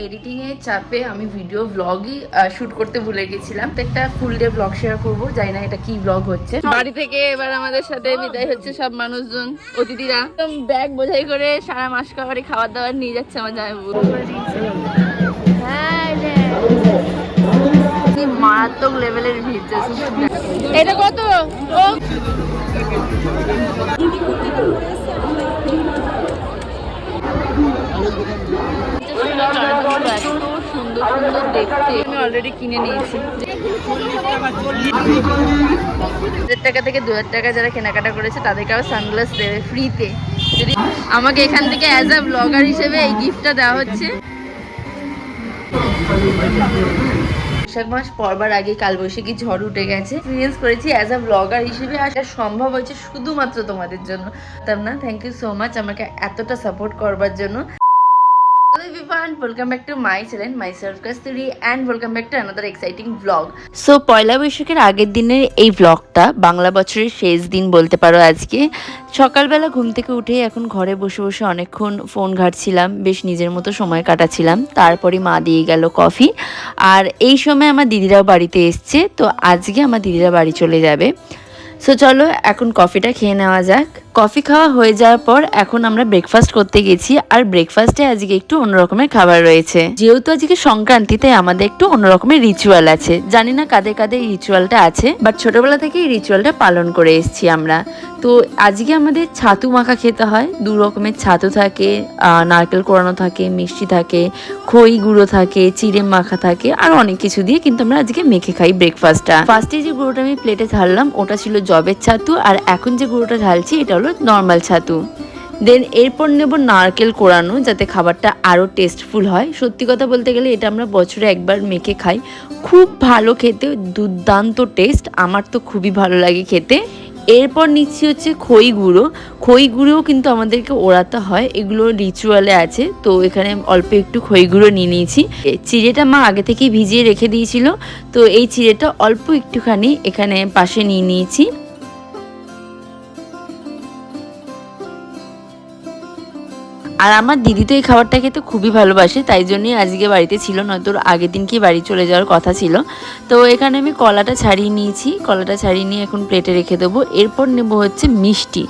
Editing এর চাপে আমি ভিডিও ব্লগই শুট করতে ভুলে গেছিলাম। তো একটা ফুল ডে ব্লগ শেয়ার করবো, জানি না এটা কি ব্লগ হচ্ছে। বাড়ি থেকে এবার আমাদের সাথে বিদায় হচ্ছে সব মানুষজন, অতিথিরা। একদম ব্যাগ বোঝাই করে সারা মাস কাবারে খাবার দাবার নিয়ে যাচ্ছে আমার জামাইবাবু। মারাত্মক লেভেলের ভিড় যাচ্ছে। এটা কত? ও সুন্দর সুন্দর দেখতে আমি অলরেডি কিনে নিয়েছি। 1000 টাকা থেকে 2000 টাকা যারা কেনাকাটা করেছে তাদেরকে আবার সানগ্লাস দেবে ফ্রিতে। যদি আমাকে এখান থেকে অ্যাজ আ ব্লগার হিসেবে এই গিফটটা দেওয়া হচ্ছে। বৈশাখ মাস পড়বার আগে কালবৈশাখী ঝড় উঠে গেছে। এক্সপিরিয়েন্স করেছি অ্যাজ আ ব্লগার হিসেবে, আর সম্ভব হয়েছে শুধুমাত্র তোমাদের জন্য। তার না, থ্যাংক ইউ সো মাচ আমাকে এতটা সাপোর্ট করবার জন্য। Hello everyone, welcome back to my channel, myself Kasturi, and welcome back to another exciting vlog. So পয়লা বৈশাখের আগের দিনের এই ব্লগটা, বাংলা বছরের শেষ দিন বলতে পারো আজকে। সকালবেলা ঘুম থেকে উঠে এখন ঘরে বসে বসে অনেকক্ষণ ফোন ঘাঁটছিলাম, বেশ নিজের মতো সময় কাটাচ্ছিলাম। তারপরে মা দিয়ে গেল কফি, আর এই সময় আমার দিদিরাও বাড়িতে এসছে। তো আজকে আমার দিদিরা বাড়ি চলে যাবে। সো চলো এখন কফিটা খেয়ে নেওয়া যাক। কফি খাওয়া হয়ে যাওয়ার পর এখন আমরা ব্রেকফাস্ট করতে গেছি, আর ব্রেকফাস্টে আজকে একটু অন্যরকমের খাবার রয়েছে। যেহেতু আজকে সংক্রান্তি, তাই আমাদের একটু অন্যরকমের রিচুয়াল আছে। জানি না কাদের কাদের এই রিচুয়ালটা আছে, বাট ছোটবেলা থেকে এই রিচুয়ালটা পালন করে এসেছি আমরা। তো আজকে আমাদের ছাতু মাখা খেতে হয়। 2 রকমের ছাতু থাকে, নারকেল কোড়ানো থাকে, মিষ্টি থাকে, খই গুঁড়ো থাকে, চিড়ে মাখা থাকে, আর অনেক কিছু দিয়ে কিন্তু আমরা আজকে মেখে খাই ব্রেকফাস্টটা। ফার্স্টে যে গুঁড়োটা আমি প্লেটে ঢাললাম ওটা ছিল জবের ছাতু, আর এখন যে গুঁড়োটা ঢালছি এটা হলো নর্মাল ছাতু। দেন এরপর নেব নারকেল কোড়ানো, যাতে খাবারটা আরও টেস্টফুল হয়। সত্যি কথা বলতে গেলে এটা আমরা বছরে একবার মেখে খাই, খুব ভালো খেতে, দুর্দান্ত টেস্ট, আমার তো খুবই ভালো লাগে খেতে। এরপর নিচ্ছি হচ্ছে খই গুঁড়ো। খই গুঁড়োও কিন্তু আমাদেরকে ওড়াতে হয়, এগুলো রিচুয়ালে আছে। তো এখানে অল্প একটু খই গুঁড়ো নিয়ে নিয়েছি। চিড়েটা মা আগে থেকেই ভিজিয়ে রেখে দিয়েছিল, তো এই চিড়েটা অল্প একটুখানি এখানে পাশে নিয়ে নিয়েছি। আর আমার দিদি তো এই খাবারটা খেতে খুবই ভালোবাসে, তাই জন্যই আজকে বাড়িতে ছিল, নয়তো আগের দিন কি বাড়ি চলে যাওয়ার কথা ছিল। তো এখানে আমি কলাটা ছাড়িয়ে নিয়েছি, কলাটা ছাড়িয়ে নিয়ে এখন প্লেটে রেখে দেবো। এরপর নেব হচ্ছে মিষ্টি।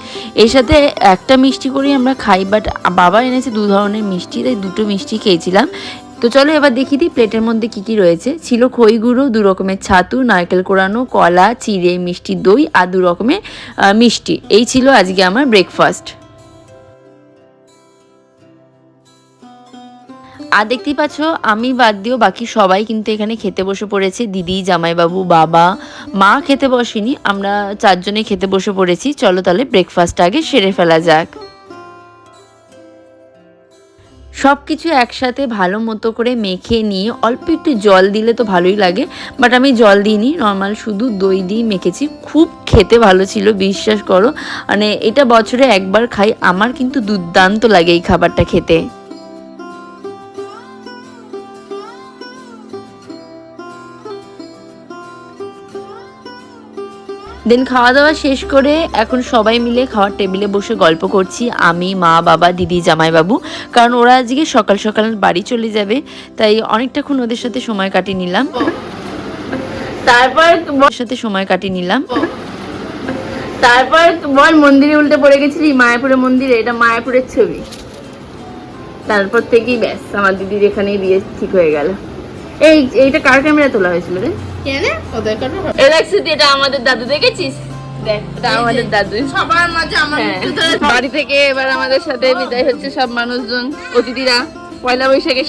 এর সাথে একটা মিষ্টি করেই আমরা খাই, বাট বাবা এনেছে 2 ধরনের মিষ্টি, তাই 2টো মিষ্টি খেয়েছিলাম। তো চলো এবার দেখিয়ে দিই প্লেটের মধ্যে কি কি রয়েছে। ছিল খই গুঁড়ো, 2 রকমের ছাতু, নারকেল কোড়ানো, কলা, চিড়ে, মিষ্টি দই, আর 2 রকমের মিষ্টি। এই ছিল আজকে আমার ব্রেকফাস্ট। আর দেখতেই পাচ্ছ আমি বাদ দিয়েও বাকি সবাই কিন্তু এখানে খেতে বসে পড়েছে। দিদি, জামাইবাবু, বাবা, মা খেতে বসেনি, আমরা 4 জনে খেতে বসে পড়েছি। চলো তাহলে ব্রেকফাস্ট আগে সেরে ফেলা যাক। সব কিছু একসাথে ভালো মতো করে মেখে নিয়ে অল্প একটু জল দিলে তো ভালোই লাগে, বাট আমি জল দিইনি, নর্মাল শুধু দই দিয়ে মেখেছি। খুব খেতে ভালো ছিল, বিশ্বাস করো। মানে এটা বছরে একবার খাই, আমার কিন্তু দুর্দান্ত লাগে এই খাবারটা খেতে। দেন খাওয়া দাওয়া শেষ করে এখন সবাই মিলে খাওয়ার টেবিলে বসে গল্প করছি, আমি, মা, বাবা, দিদি, জামাইবাবু। কারণ ওরা আজকে সকাল সকাল বাড়ি চলে যাবে, তাই অনেকটাক্ষণ ওদের সাথে সময় কাটিয়ে নিলাম। তারপর বল, মন্দিরে উল্টে পড়ে গেছিলি, মায়াপুরের মন্দিরে। এটা মায়াপুরের ছবি। তারপর থেকেই ব্যাস আমার দিদির এখানেই বিয়ে ঠিক হয়ে গেল। এইটা কার ক্যামেরা তোলা হয়েছিল রে? এটা আমাদের দাদু, দেখেছিস? আমাদের দাদু সবার মাঝে বাড়ি থেকে এবার আমাদের সাথে বিদায় হচ্ছে সব মানুষজন, অতিথিরা। পয়লা বৈশাখে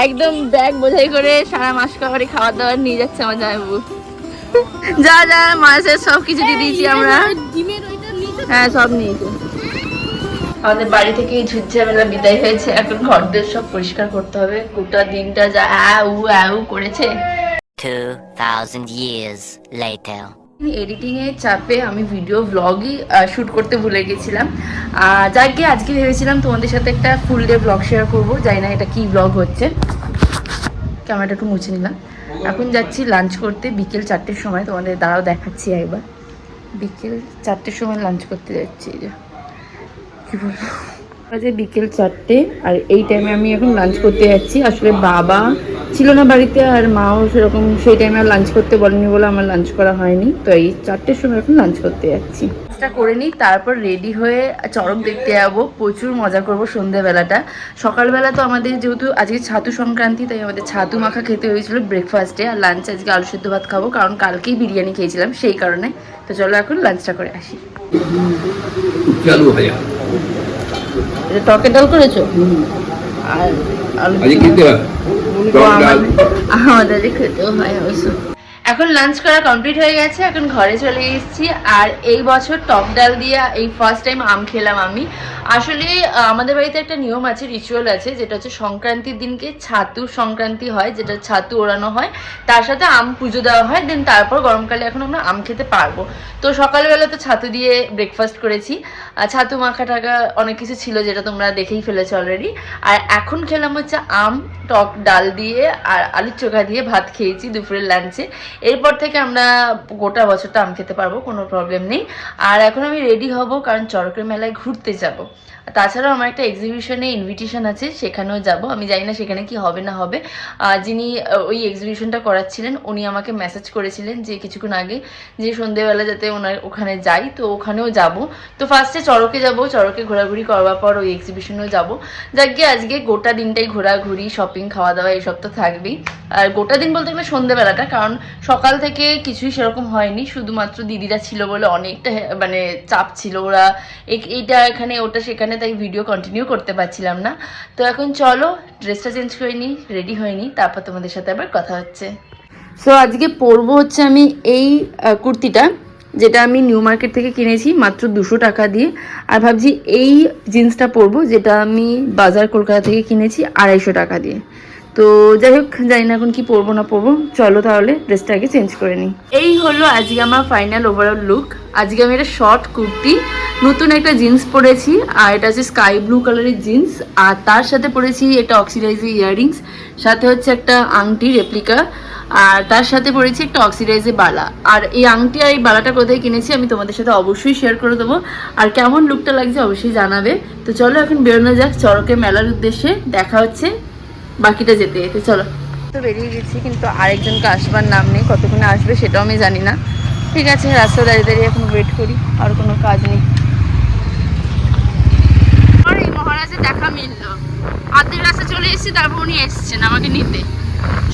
একদম ব্যাগ বোঝাই করে সারা মাস কাবারে খাবার দাবার নিয়ে যাচ্ছে আমার জামাইবাবু। যা যা মাছের সব কিছু দিয়ে দিয়েছি আমরা। হ্যাঁ, সব নিয়েছি। আমাদের বাড়ি থেকে এই ঝুটঝামেলা বিদায় হয়েছে। এখন ঘরদের সব পরিষ্কার করতে হবে। গোটা দিনটা যা আউ করেছে। 2000 years later. এডিটিং এর চাপে আমি ভিডিও ব্লগই শুট করতে ভুলে গেছিলাম। যাকে আজকে ভেবেছিলাম তোমাদের সাথে একটা ফুল ডে ব্লগ শেয়ার করবো, জানি না এটা কি ব্লগ হচ্ছে। ক্যামেরাটা একটু মুছে নিলাম। এখন যাচ্ছি লাঞ্চ করতে বিকেল 4টের সময়। তোমাদের দাঁড়াও দেখাচ্ছি একবার। বিকেল 4টের সময় লাঞ্চ করতে যাচ্ছি। কি বলবো, বাজে বিকেল 4টে, আর এই টাইমে আমি এখন লাঞ্চ করতে যাচ্ছি। আসলে বাবা ছিল না বাড়িতে, আর মাও সেরকম সেই টাইমে আর লাঞ্চ করতে বলেনি বলে আমার লাঞ্চ করা হয়নি। তো এই 4টের সময় এখন লাঞ্চ করতে যাচ্ছি। লাঞ্চটা করে নিই, তারপর রেডি হয়ে চড়ক দেখতে যাবো। প্রচুর মজা করবো সন্ধ্যেবেলাটা। সকালবেলা তো আমাদের যেহেতু আজকে ছাতু সংক্রান্তি, তাই আমাদের ছাতু মাখা খেতে হয়েছিল ব্রেকফাস্টে, আর লাঞ্চে আজকে আলু সেদ্ধ ভাত খাবো, কারণ কালকেই বিরিয়ানি খেয়েছিলাম সেই কারণে। তো চলো এখন লাঞ্চটা করে আসি। চালু ভাইয়া এটা টকের ডাল করেছো? আর আলু আজকে খেতে হয় টক ডাল। আমাদের খেতেও হয় অবশ্য। এখন লাঞ্চ করা কমপ্লিট হয়ে গেছে, এখন ঘরে চলে এসেছি। আর এই বছর টক ডাল দিয়ে এই ফার্স্ট টাইম আম খেলাম আমি। আসলে আমাদের বাড়িতে একটা নিয়ম আছে, রিচুয়াল আছে, যেটা হচ্ছে সংক্রান্তির দিনকে ছাতু সংক্রান্তি হয়, যেটা ছাতু ওড়ানো হয়, তার সাথে আম পুজো দেওয়া হয়। দেন তারপর গরমকালে এখন আমরা আম খেতে পারবো। তো সকালবেলা তো ছাতু দিয়ে ব্রেকফাস্ট করেছি, ছাতু মাখা টাকা অনেক কিছু ছিল, যেটা তোমরা দেখেই ফেলেছো অলরেডি। আর এখন খেলাম হচ্ছে আম টক ডাল দিয়ে আর আলুর চোখা দিয়ে ভাত খেয়েছি দুপুরের লাঞ্চে। এরপর থেকে আমরা গোটা বছরটা আম খেতে পারবো, কোনো প্রবলেম নেই। আর এখন আমি রেডি হব, কারণ চড়কের মেলায় ঘুরতে যাব। তাছাড়াও আমার একটা এক্সিবিশনে ইনভিটেশন আছে, সেখানেও যাব। আমি জানি না সেখানে কি হবে না হবে। যিনি ওই এক্সিবিশনটা করাচ্ছিলেন উনি আমাকে মেসেজ করেছিলেন যে কিছুক্ষণ আগে, যে সন্ধ্যেবেলা যাতে ওনার ওখানে যাই, তো ওখানেও যাব। তো ফার্স্টে চড়কে যাব, চড়কে ঘোরাঘুরি করবার পর ওই এক্সিবিশনেও যাব। যাকে আজকে গোটা দিনটাই ঘোরাঘুরি, শপিং, খাওয়া দাওয়া এইসব তো থাকবেই। আর গোটা দিন বলতে গেলে সন্ধ্যেবেলাটা, কারণ সকাল থেকে কিছুই সেরকম হয়নি, শুধুমাত্র দিদিরা ছিল বলে অনেকটা মানে চাপ ছিল, ওরা এইটা এখানে ওটা সেখানে, তাই ভিডিও কন্টিনিউ করতে পারছিলাম না। তো এখন চলো ড্রেসটা চেঞ্জ করে নিই, রেডি হয়ে নিই, তারপর তোমাদের সাথে আবার কথা হচ্ছে। সো আজকে পরবো হচ্ছে আমি এই কুর্তিটা, যেটা আমি নিউ মার্কেট থেকে কিনেছি মাত্র 200 টাকা দিয়ে। আর ভাবছি এই জিন্সটা পরবো, যেটা আমি বাজার কলকাতা থেকে কিনেছি 250 টাকা দিয়ে। তো যাই হোক, জানি না এখন কি পরবো না পরবো। চলো তাহলে ড্রেসটা আগে চেঞ্জ করে নিই। এই হলো আজকে আমার ফাইনাল ওভারঅল লুক। আজকে আমি একটা শর্ট কুর্তি, নতুন একটা জিন্স পরেছি, আর এটা হচ্ছে স্কাই ব্লু কালারের জিন্স, আর তার সাথে পরেছি একটা অক্সিডাইজার ইয়াররিংস, সাথে হচ্ছে একটা আংটি রেপ্লিকা, আর তার সাথে পরেছি একটা অক্সিডাইজের বালা। আর এই আংটি আর এই বালাটা কোথায় কিনেছি আমি তোমাদের সাথে অবশ্যই শেয়ার করে দেবো। আর কেমন লুকটা লাগছে অবশ্যই জানাবে। তো চলো এখন বেরোনো যাক চড়কের মেলার উদ্দেশ্যে। দেখা হচ্ছে বাকিটা যেতে যেতে। চলো, তো বেরিয়ে গেছি, কিন্তু আরেকজনকে আসবার নাম নেই, কতক্ষণে আসবে সেটাও আমি জানি না। ঠিক আছে, রাস্তা দাঁড়িয়ে দাঁড়িয়ে এখন ওয়েট করি, আর কোনো কাজ নেই। আর এই মহারাজের দেখা মিললো, আধেক রাস্তা চলে এসেছি, তারপর উনি এসছেন আমাকে নিতে।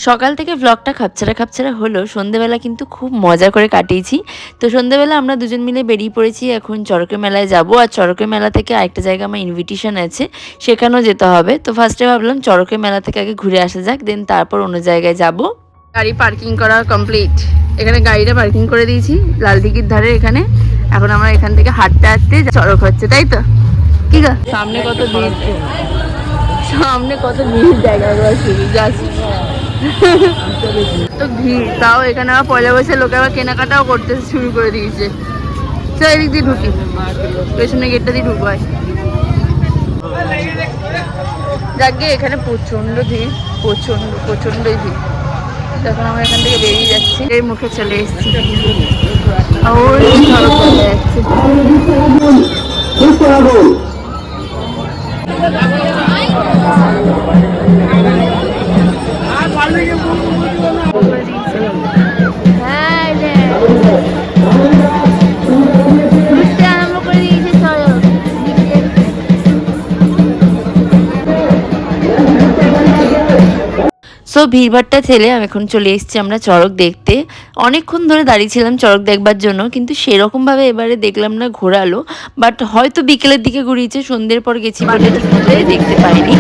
সকাল থেকে ভ্লগটা খাপছাড়া খাপছাড়া হলো, সন্ধ্যেবেলা কিন্তু খুব মজা করে কাটিয়েছি। তো সন্ধ্যেবেলা আমরা দুজন মিলে বেরিয়ে পড়েছি এখন চড়কের মেলায় যাব। আর চড়কের মেলা থেকে আরেকটা জায়গা আমার ইনভিটেশন আছে, সেখানেও যেতে হবে। তো ফার্স্টে ভাবলাম চড়কের মেলা থেকে আগে ঘুরে আসা যাক, দেন তারপর অন্য জায়গায় যাব। গাড়ি পার্কিং করা কমপ্লিট, এখানে গাড়িটা পার্কিং করে দিয়েছি লালদিঘির ধারে এখানে। এখন আমরা এখান থেকে হাঁটতে হাঁটতে চড়ক হচ্ছে, তাই তো? কি গা সামনে কত ভিড়, সামনে কত ভিড়, জায়গা জাস্ট তো ভিড়। তাও এখানে আবার পয়লা বৈশাখ লোকে আবার কেনাকাটাও করতে শুরু করে দিয়েছে। চল এদিক দিয়ে ঢুকি, পেছনে গেটটা দিয়ে ঢুকবো। যাকে এখানে প্রচন্ড ভিড়, প্রচন্ডই ভিড়। তখন আমরা এখান থেকে বেরিয়ে যাচ্ছি, এর মুখে চলে এসেছি। ওই সড়ক চলে যাচ্ছে। সো ভিড়ভাড়টা ছেলে আমি এখন চলে এসেছি আমরা চড়ক দেখতে। অনেকক্ষণ ধরে দাঁড়িয়েছিলাম চড়ক দেখবার জন্য, কিন্তু সেরকমভাবে এবারে দেখলাম না ঘোরালো। বাট হয়তো বিকেলের দিকে ঘুরিয়েছে, সন্ধ্যের পর গেছি বলে ঠিক দেখতে পাইনি।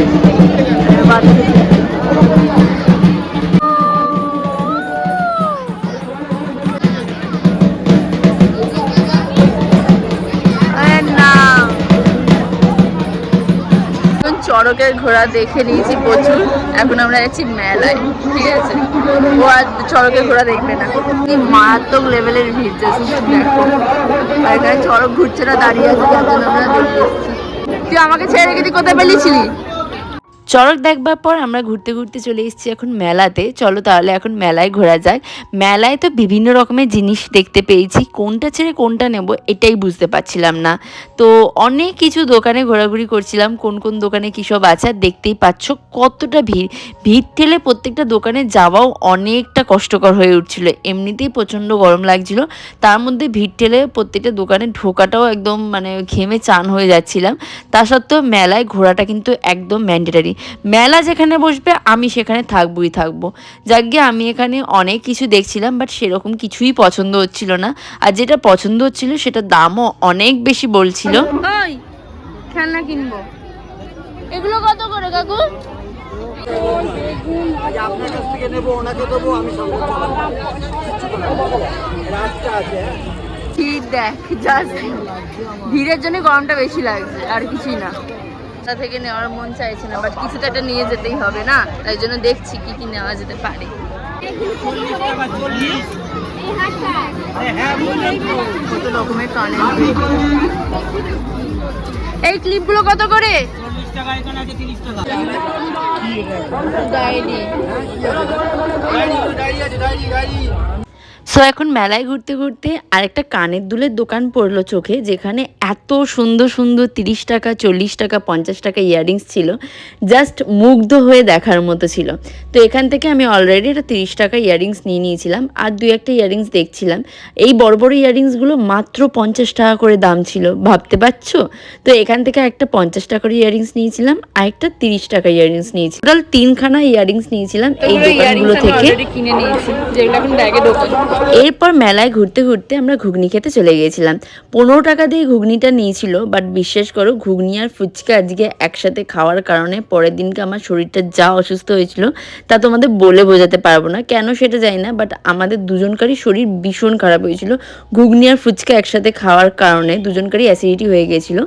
চড়কের ঘোড়া দেখে নিয়েছি প্রচুর, এখন আমরা যাচ্ছি মেলায়। ঠিক আছে, ও আর চড়কের ঘোড়া দেখবে না। কি মারাত্মক লেভেলের ভিড় যাচ্ছে দেখো, আর এখানে চড়ক ঘুরছে না, দাঁড়িয়ে আছে, যার জন্য আমরা দেখতে এসেছি। তুই আমাকে ছেড়ে রেখে তুই কোথায় পেলিয়েছিলি? চড়ক দেখবার পর আমরা ঘুরতে ঘুরতে চলে এসেছি এখন মেলাতে। চলো তাহলে এখন মেলায় ঘোরা যাক। মেলায় তো বিভিন্ন রকমের জিনিস দেখতে পেয়েছি, কোনটা ছেড়ে কোনটা নেব এটাই বুঝতে পারছিলাম না। তো অনেক কিছু দোকানে ঘোরাঘুরি করছিলাম, কোন কোন দোকানে কী সব আছে আর দেখতেই পাচ্ছ কতটা ভিড়। ভিড় ঠেলে প্রত্যেকটা দোকানে যাওয়াও অনেকটা কষ্টকর হয়ে উঠছিল, এমনিতেই প্রচণ্ড গরম লাগছিল, তার মধ্যে ভিড় ঠেলে প্রত্যেকটা দোকানে ঢোকাটাও একদম মানে ঘেমে চান হয়ে যাচ্ছিলাম। তা সত্ত্বেও মেলায় ঘোরাটা কিন্তু একদম ম্যান্ডেটারি। মেলা যেখানে বসবে আমি সেখানে থাকবই থাকবো। যাক গে আমি এখানে অনেক কিছু দেখছিলাম, বাট সেরকম কিছুই পছন্দ হচ্ছিল না, আর যেটা পছন্দ হচ্ছিল সেটা দামও অনেক বেশি বলছিল। ওই খেলনা কিনবো, এগুলো কত করে কাকু? আপনার কাছ থেকে নেবো, ওনাকে দেবো, আমি সব ঠিক দেখ, জাস্ট ভিড়ের জন্য গরমটা বেশি লাগছে, আর কিছুই না। তা থেকে নেওয়ার মন চাইছে না, বাট কিছু তো একটা নিয়ে যেতেই হবে না, তাই জন্য দেখছি কি কি নেওয়া যেতে পারে। কত রকমের কানের, এই ক্লিপগুলো কত করে? সো এখন মেলায় ঘুরতে ঘুরতে আরেকটা কানের দুলের দোকান পড়লো চোখে, যেখানে এত সুন্দর সুন্দর 30 টাকা 40 টাকা 50 টাকা ইয়াররিংস ছিল, জাস্ট মুগ্ধ হয়ে দেখার মতো ছিল। তো এখান থেকে আমি অলরেডি একটা 30 টাকা ইয়াররিংস নিয়ে নিয়েছিলাম, আর দু একটা ইয়াররিংস দেখছিলাম। এই বড় বড় ইয়াররিংসগুলো মাত্র 50 টাকা করে দাম ছিল, ভাবতে পারছো? তো এখান থেকে একটা 50 টাকার ইয়াররিংস নিয়েছিলাম, আর একটা 30 টাকা ইয়াররিংস নিয়েছিলাম, টোটাল 3খানা ইয়াররিংস নিয়েছিলাম এই দোকানগুলো থেকে কিনে নিয়েছি, যেগুলো এখন ব্যাগে দোকান। এরপর মেলায় ঘুরতে ঘুরতে আমরা ঘুগনি খেতে চলে গিয়েছিলাম। 15 টাকা দিয়ে ঘুগনিটা নিয়েছিল, বাট বিশ্বাস করো ঘুগনি আর ফুচকা আজকে একসাথে খাওয়ার কারণে পরের দিনকে আমার শরীরটা যা অসুস্থ হয়েছিল তা তোমাদের বলে বোঝাতে পারবো না, কেন সেটা জানি না, বাট আমাদের দুজনকারই শরীর ভীষণ খারাপ হয়েছিল ঘুগনি আর ফুচকা একসাথে খাওয়ার কারণে, দুজনকারই অ্যাসিডিটি হয়ে গেছিলো।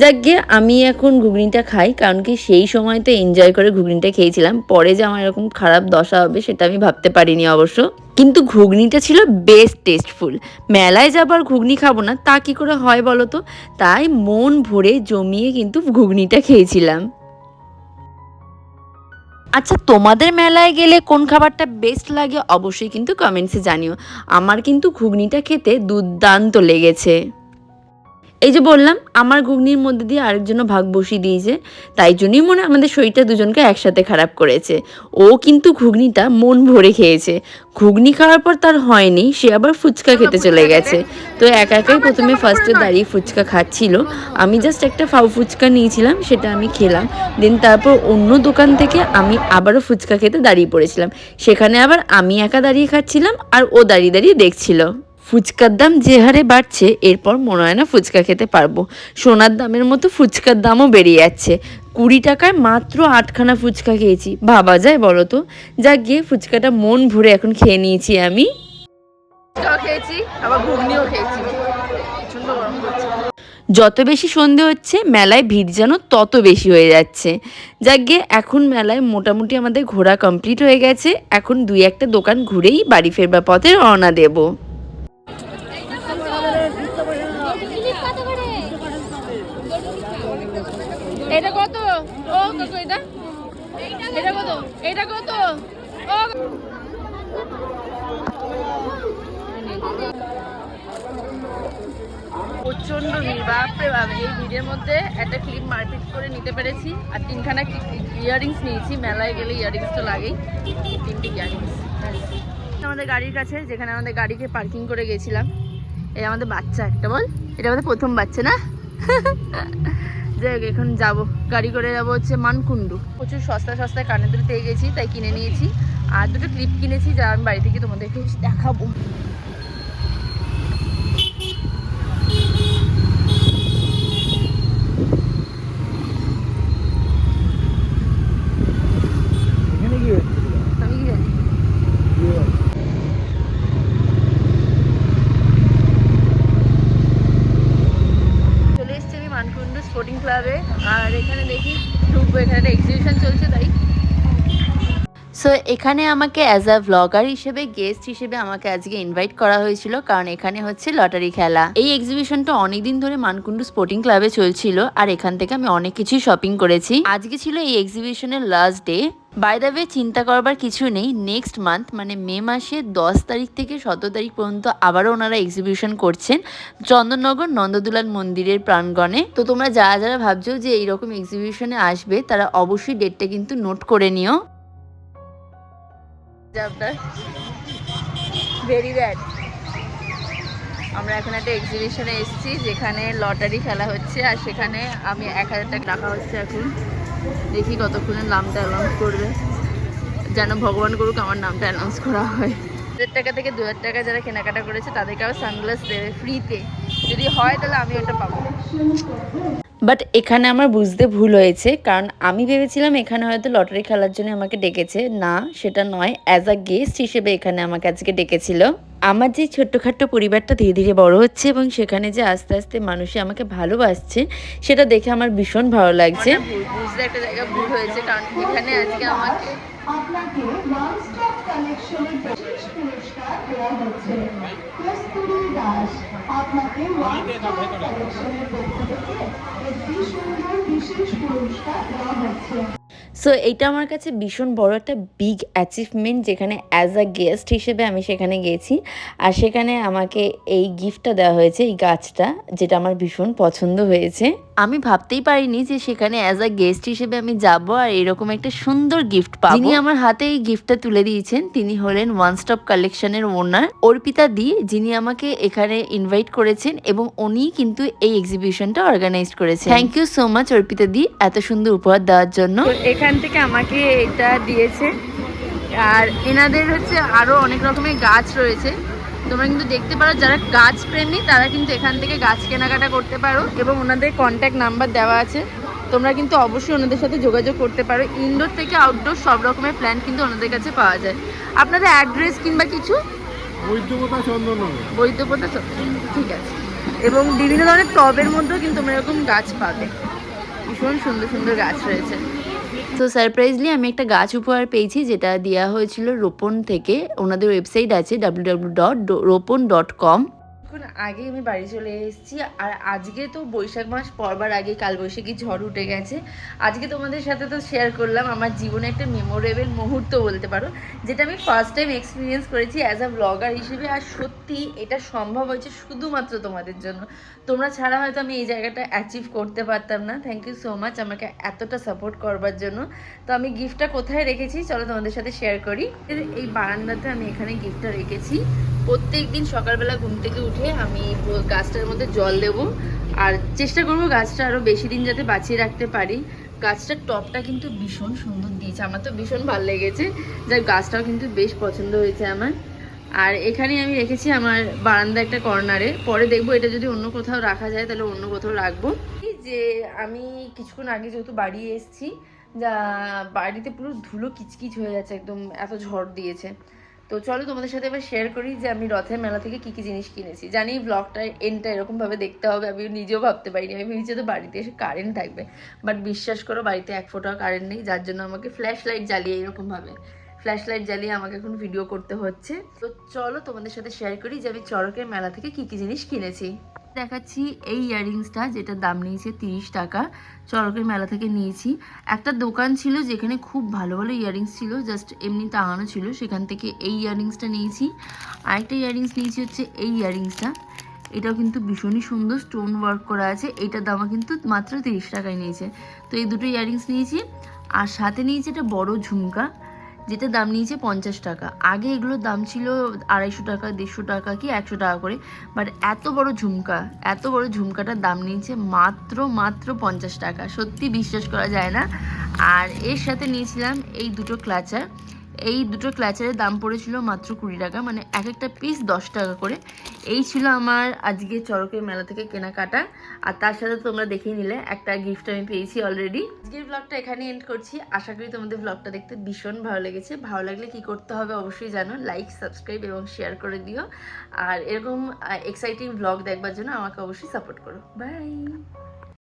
যাক গিয়ে আমি এখন ঘুগনিটা খাই, কারণ কি সেই সময় তো এনজয় করে ঘুগনিটা খেয়েছিলাম, পরে যে আমার এরকম খারাপ দশা হবে সেটা আমি ভাবতে পারিনি অবশ্য। কিন্তু ঘুগনিটা ছিল বেস্ট টেস্টফুল। মেলায় যাবার ঘুগনি খাবো না তা কি করে হয় বলো তো, তাই মন ভরে জমিয়ে কিন্তু ঘুগনিটা খেয়েছিলাম। আচ্ছা, তোমাদের মেলায় গেলে কোন খাবারটা বেস্ট লাগে অবশ্যই কিন্তু কমেন্টসে জানিও। আমার কিন্তু ঘুগনিটা খেতে দুর্দান্ত লেগেছে। এই যে বললাম আমার ঘুগনির মধ্যে দিয়ে আরেকজনও ভাগ বসিয়ে দিয়েছে, তাই জন্যই মনে আমাদের শরীরটা দুজনকে একসাথে খারাপ করেছে। ও কিন্তু ঘুগনিটা মন ভরে খেয়েছে, ঘুগনি খাওয়ার পর তার হয়নি, সে আবার ফুচকা খেতে চলে গেছে। তো একা একাই প্রথমে ফার্স্টে দাঁড়িয়ে ফুচকা খাচ্ছিল, আমি জাস্ট একটা ফাউ ফুচকা নিয়েছিলাম, সেটা আমি খেলাম। দেন তারপর অন্য দোকান থেকে আমি আবারও ফুচকা খেতে দাঁড়িয়ে পড়েছিলাম, সেখানে আবার আমি একা দাঁড়িয়ে খাচ্ছিলাম আর ও দাঁড়িয়ে দাঁড়িয়ে দেখছিল। ফুচকার দাম যে হারে বাড়ছে এরপর মনে হয় না ফুচকা খেতে পারবো, সোনার দামের মতো ফুচকার দামও বেড়ে যাচ্ছে। 20 টাকায় মাত্র 8খানা ফুচকা খেয়েছি, ভাবা যায় বলো তো? যা গিয়ে ফুচকাটা মন ভরে এখন খেয়ে নিয়েছি আমি, খেয়েছি আবার ঘুগনিও খেয়েছি। যত বেশি সন্ধে হচ্ছে মেলায় ভিড় যেন তত বেশি হয়ে যাচ্ছে। যাক গিয়ে এখন মেলায় মোটামুটি আমাদের ঘোরা কমপ্লিট হয়ে গেছে, এখন 2-1টা দোকান ঘুরেই বাড়ি ফেরবার পথে রওনা দেবো। এটা কত? ও কত এটা? এটা কত? এটা কত? ও প্রচন্ড ভিড়, বাপরে বাপ। এই ভিড়ের মধ্যে একটা ক্লিপ মারপিট করে নিতে পেরেছি, আর 3খানা ইয়াররিংস নিয়েছি। মেলায় গেলে ইয়াররিংস তো লাগেই, 3টে ইয়াররিংস। আমাদের গাড়ির কাছে যেখানে আমাদের গাড়িকে পার্কিং করে গেছিলাম, এই আমাদের বাচ্চা একটা, বল এটা আমাদের প্রথম বাচ্চা না? যাই হোক এখন যাবো, গাড়ি করে যাবো হচ্ছে মানকুণ্ডু। প্রচুর সস্তা সস্তায় কানের দুল পেয়ে গেছি, তাই কিনে নিয়েছি। আর 2টো ক্লিপ কিনেছি যা আমি বাড়ি থেকে তোমাদেরকে দেখাবো। আমি কি জানি, চলে এসছি আমি মানকুণ্ডু স্পোর্টিং ক্লাবে, আর এখানে দেখি ঢুকবো, এখানে একটা এক্সিবিশন চলছে তাই। সো এখানে আমাকে অ্যাজ আ ব্লগার হিসেবে গেস্ট হিসেবে আমাকে আজকে ইনভাইট করা হয়েছিল, কারণ এখানে হচ্ছে লটারি খেলা। এই এক্সিবিশনটা অনেকদিন ধরে মানকুণ্ডু স্পোর্টিং ক্লাবে চলছিল, আর এখান থেকে আমি অনেক কিছুই শপিং করেছি। আজকে ছিল এই এক্সিবিশনের last day. By the way, চিন্তা করবার কিছু নেই, নেক্সট মান্থ মানে মে মাসের 10 তারিখ থেকে 17 তারিখ পর্যন্ত আবারও ওনারা এক্সিবিশন করছেন চন্দননগর নন্দদুলাল মন্দিরের প্রাঙ্গণে। তো তোমরা যারা যারা ভাবছো যে এইরকম এক্সিবিশনে আসবে, তারা অবশ্যই ডেটটা কিন্তু নোট করে নিও। Very bad. আমরা এখন একটা এক্সিবিশনে এসেছি যেখানে লটারি খেলা হচ্ছে, আর সেখানে আমি 1000 টাকা রাখা হচ্ছে। এখন দেখি কতক্ষণের নামটা অ্যানাউন্স করবে, যেন ভগবান করুক আমার নামটা অ্যানাউন্স করা হয়। 1000 টাকা থেকে 2000 টাকা যারা কেনাকাটা করেছে তাদেরকে আবার সানগ্লাস দেবে ফ্রিতে, যদি হয় তাহলে আমি ওটা পাবো। বাট এখানে আমার বুঝতে ভুল হয়েছে, কারণ আমি ভেবেছিলাম এখানে হয়তো লটারি খেলার জন্য আমাকে ডেকেছে। না, সেটা নয়, অ্যাজ আ গেস্ট হিসেবে এখানে আমাকে আজকে ডেকেছিল। আমার যে ছোট্টখাট্ট পরিবারটা ধীরে ধীরে বড় হচ্ছে এবং সেখানে যে আস্তে আস্তে মানুষে আমাকে ভালোবাসছে, সেটা দেখে আমার ভীষণ ভালো লাগছে। বুঝতে একটা জায়গা ভুল হয়েছে, কারণ এখানে আজকে আমাকে আপনাকে ওয়ান স্টপ কালেকশনের বিশেষ পুরস্কার দেওয়া হচ্ছে। কস্তুরী দাস আপনাকে ওয়ান স্টপ কালেকশনের পক্ষ থেকে একটি সুন্দর বিশেষ পুরস্কার দেওয়া হচ্ছে। সো এইটা আমার কাছে ভীষণ বড় একটা বিগ অ্যাচিভমেন্ট, যেখানে অ্যাজ আ গেস্ট হিসেবে আমি সেখানে গেছি, আর সেখানে আমাকে এই গিফটটা দেওয়া হয়েছে, এই গাছটা, যেটা আমার ভীষণ পছন্দ হয়েছে। আমি ভাবতেই পারিনি যে সেখানে অ্যাজ আ গেস্ট হিসেবে আমি যাব আর এরকম একটা সুন্দর গিফট পাবো। যিনি আমার হাতে এই গিফটটা তুলে দিয়েছেন তিনি হলেন ওয়ান স্টপ কালেকশনের ওনার অর্পিতা দি, যিনি আমাকে এখানে ইনভাইট করেছেন এবং উনি কিন্তু এই এক্সিবিশনটা অর্গানাইজ করেছেন। Thank you so much Arpita দি এত সুন্দর উপহার দেওয়ার জন্য। এখান থেকে আমাকে এটা দিয়েছে, আর এনাদের হচ্ছে আরো অনেক রকমের গাছ রয়েছে। তোমরা কিন্তু দেখতে পারো, যারা গাছ প্রেমী তারা কিন্তু এখান থেকে গাছ কেনাকাটা করতে পারো, এবং ওনাদের কন্ট্যাক্ট নাম্বার দেওয়া আছে। তোমরা কিন্তু অবশ্যই ওনাদের সাথে যোগাযোগ করতে পারো। ইনডোর থেকে আউটডোর সব রকমের প্ল্যান্ট কিন্তু ওনাদের কাছে পাওয়া যায়। আপনাদের অ্যাড্রেস কিংবা কিছু? বৈদ্যপতা চন্দন, ঠিক আছে। এবং বিভিন্ন ধরনের টবের মধ্যেও কিন্তু তোমরা এরকম গাছ পাবে, ভীষণ সুন্দর সুন্দর গাছ রয়েছে। তো সারপ্রাইজলি আমি একটা গাছ উপহার পেয়েছি, যেটা দেওয়া হয়েছিল রোপণ থেকে। ওনাদের ওয়েবসাইট আছে www.ropon.com। এখন আগে আমি বাড়ি চলে এসেছি, আর আজকে তো বৈশাখ মাস পড়বার আগে কাল বৈশাখী ঝড় উঠে গেছে। আজকে তোমাদের সাথে তো শেয়ার করলাম আমার জীবনে একটা মেমোরেবল মুহূর্ত বলতে পারো, যেটা আমি ফার্স্ট টাইম এক্সপিরিয়েন্স করেছি অ্যাজ আ ব্লগার হিসেবে। আর সত্যি এটা সম্ভব হয়েছে শুধুমাত্র তোমাদের জন্য। তোমরা ছাড়া হয়তো আমি এই জায়গাটা অ্যাচিভ করতে পারতাম না। থ্যাংক ইউ সো মাচ আমাকে এতটা সাপোর্ট করবার জন্য। তো আমি গিফটটা কোথায় রেখেছি চলো তোমাদের সাথে শেয়ার করি। এই বারান্দাতে আমি এখানে গিফটটা রেখেছি। প্রত্যেক দিন সকালবেলা ঘুম থেকে উঠে আমি গাছটার মধ্যে জল দেবো, আর চেষ্টা করবো গাছটা আরও বেশি দিন যাতে বাঁচিয়ে রাখতে পারি। গাছটার টপটা কিন্তু ভীষণ সুন্দর দিয়েছে, আমার তো ভীষণ ভালো লেগেছে। যাই গাছটাও কিন্তু বেশ পছন্দ হয়েছে আমার। আর এখানে আমি রেখেছি আমার বারান্দা একটা কর্নারে। পরে দেখবো এটা যদি অন্য কোথাও রাখা যায় তাহলে অন্য কোথাও রাখবো। যে আমি কিছুক্ষণ আগে যেহেতু বাড়ি এসেছি, যা বাড়িতে পুরো ধুলো কিচকিচ হয়ে যাচ্ছে, একদম এত ঝড় দিয়েছে। তো চলো তোমাদের সাথে এবার শেয়ার করি যে আমি রথের মেলা থেকে কী কী জিনিস কিনেছি। জানি ব্লগটা এন্ডটা এরকমভাবে দেখতে হবে, আমি নিজেও ভাবতে পারিনি। আমি ভেবেছি তো বাড়িতে এসে কারেন্ট থাকবে, বাট বিশ্বাস করো বাড়িতে এক ফোঁটাও কারেন্ট নেই, যার জন্য আমাকে ফ্ল্যাশ লাইট জ্বালিয়ে এরকমভাবে ফ্ল্যাশ লাইট জ্বালিয়ে আমাকে এখন ভিডিও করতে হচ্ছে। তো চলো তোমাদের সাথে শেয়ার করি যে আমি চড়কের মেলা থেকে কী কী জিনিস কিনেছি। দেখাচ্ছি এই ইয়াররিংসটা, যেটার দাম নিয়েছে 30 টাকা, চড়কের মেলা থেকে নিয়েছি। একটা দোকান ছিল যেখানে খুব ভালো ভালো ইয়াররিংস ছিল, জাস্ট এমনি টাঙানো ছিল, সেখান থেকে এই ইয়াররিংসটা নিয়েছি। আরেকটা ইয়াররিংস নিয়েছি হচ্ছে এই ইয়াররিংসটা, এটাও কিন্তু ভীষণই সুন্দর, স্টোন ওয়ার্ক করা আছে। এইটার দামও কিন্তু মাত্র 30 টাকায় নিয়েছে। তো এই দুটো ইয়াররিংস নিয়েছি, আর সাথে নিয়েছি একটা বড় ঝুমকা, যেটা দাম নিয়েছে 50 টাকা। আগে এগুলোর দাম ছিল 250 টাকা, 150 টাকা কি 100 টাকা করে, বাট এত বড় ঝুমকাটার দাম নিয়েছে মাত্র 50 টাকা। সত্যি বিশ্বাস করা যায় না। আর এর সাথে নিয়েছিলাম এই দুটো ক্লাচার। এই দুটো ক্লাচারের দাম পড়েছিল মাত্র 20 টাকা, মানে এক একটা পিস 10 টাকা করে। এই ছিল আমার আজকে চড়কের মেলা থেকে কেনাকাটা। আর তার সাথে তোমরা দেখেই নিলে একটা গিফট আমি পেয়েছি অলরেডি। আজকের ব্লগটা এখানে এন্ড করছি। আশা করি তোমাদের ব্লগটা দেখতে ভীষণ ভালো লেগেছে। ভালো লাগলে কি করতে হবে অবশ্যই জানো, লাইক, সাবস্ক্রাইব এবং শেয়ার করে দিও। আর এরকম এক্সাইটিং ব্লগ দেখবার জন্য আমাকে অবশ্যই সাপোর্ট করো। বাই।